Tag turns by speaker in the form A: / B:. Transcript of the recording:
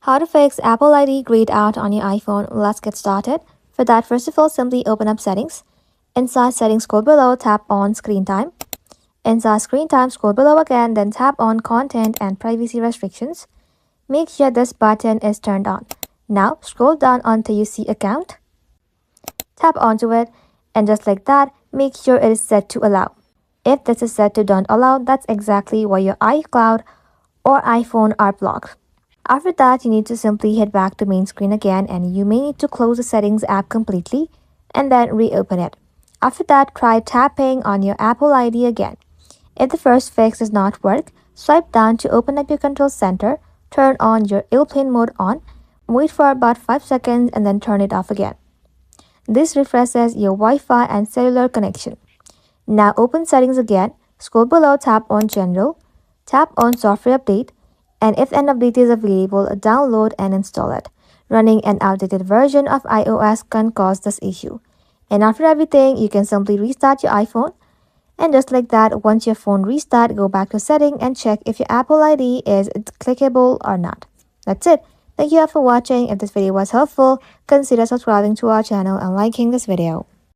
A: How to fix Apple ID grayed out on your iPhone. Let's get started. For that, first of all, simply open up Settings. Inside Settings, scroll below, tap on Screen Time. Inside Screen Time, scroll below again, then tap on Content and Privacy Restrictions. Make sure this button is turned on. Now, scroll down until you see Account. Tap onto it, and just like that, make sure it is set to Allow. If this is set to Don't Allow, that's exactly why your iCloud or iPhone are blocked. After that, you need to simply head back to main screen again, and you may need to close the settings app completely and then reopen it. After that, try tapping on your Apple ID again. If the first fix does not work, swipe down to open up your control center, turn on your airplane mode on, wait for about 5 seconds and then turn it off again. This refreshes your Wi-Fi and cellular connection. Now open settings again, scroll below, tap on General, tap on Software Update, and if an update is available, download and install it. Running an outdated version of iOS can cause this issue. And after everything, you can simply restart your iPhone. And just like that, once your phone restarts, go back to setting and check if your Apple ID is clickable or not. That's it. Thank you all for watching. If this video was helpful, consider subscribing to our channel and liking this video.